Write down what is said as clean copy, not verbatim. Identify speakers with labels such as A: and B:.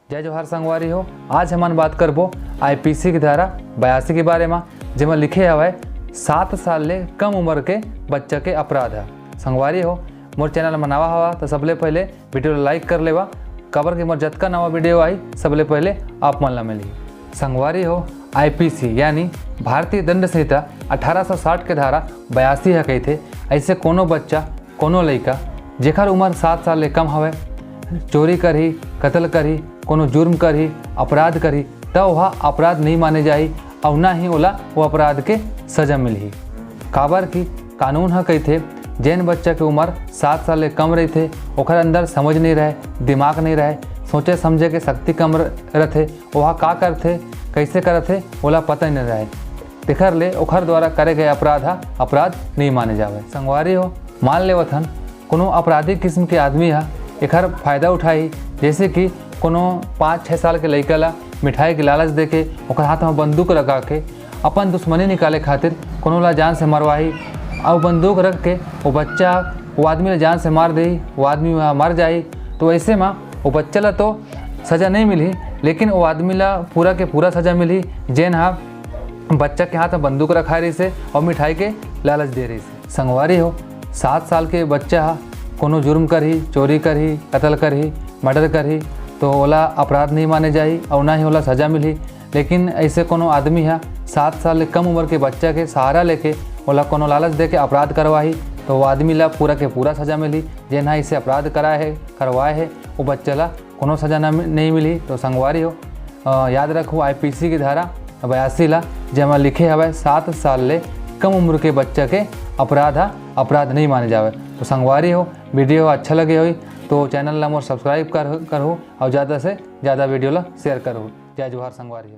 A: जय जोहार संगवारी हो। आज हमन बात करबो आईपीसी की धारा 82 के बारे में, जेमा लिखे हवे 7 साल ले कम उम्र के बच्चा के अपराध है। संगवारी हो, मोर चैनल में नवा हवा तो सबले पहले वीडियो लाइक कर लेवा, कबर के मोर जतका नवा वीडियो आई सबले पहले आप मन ला मिली। संगवारी हो, आईपीसी यानी भारतीय दंड संहिता 1860 के धारा 82 है कहथे ऐसे कोनो बच्चा कोनो लइका जेकर उम्र 7 साल ले कम हवे चोरी करही, कत्ल करही, कोनो जुर्म करही, अपराध करही तो वह अपराध नहीं माने जाही और ना ही ओला वो अपराध के सजा मिलही। काबर की कानून ह कहथे जैन बच्चा के उम्र 7 साल ले कम रहथे, ओकर अंदर समझ नहीं रहे, दिमाग नहीं रहे, सोचे समझे के शक्ति कम रहथे, वह का करथे कैसे करथे ओला पता नहीं रहे, तेखर ले ओखर द्वारा करे गए अपराध नहीं माने जावे। संगवारी हो, मान लेवथन कोनो अपराधी किस्म के आदमी है एकर फायदा उठाई, जैसे कि कोनो 5-6 साल के लइका ला मिठाई के लालच देके ओकर हाथ में बंदूक लगा के अपन दुश्मनी निकाले खातिर कोनो ला जान से मरवाही और बंदूक रख के वो आदमी ला जान से मार देही, वो आदमी मर जाही। तो ऐसे में वो बच्चा ला तो सज़ा नहीं मिली, लेकिन वो आदमी ला पूरा के पूरा सज़ा मिली जैन हा बच्चा के हाथ में बंदूक रखा रही से और मिठाई के लालच दे रही से। संगवारी हो, 7 साल के बच्चा कोनो जुर्म करही, चोरी करही, कत्ल करही, मर्डर करही तो ओला अपराध नहीं माने जाही और ना ही ओला सज़ा मिली। लेकिन ऐसे कोनो आदमी है 7 साल ले कम उम्र के बच्चा के सहारा लेके ओला कोनो लालच दे के अपराध करवाही तो वो आदमी ला पूरा के पूरा सज़ा मिली। जेना इसे अपराध करवाए है वो बच्चा ला कोनो सज़ा नहीं मिली। तो संगवारी हो, याद रखो आईपीसी की धारा 82 ला जेमा लिखे हवे 7 साल ले कम उम्र के बच्चा के अपराध नहीं माने जावे। तो संगवारी हो, वीडियो अच्छा लगे हो तो चैनल ला मोर सब्सक्राइब करहो और ज़्यादा से ज़्यादा वीडियो ला शेयर करहो। जय जोहार संगवारी हो।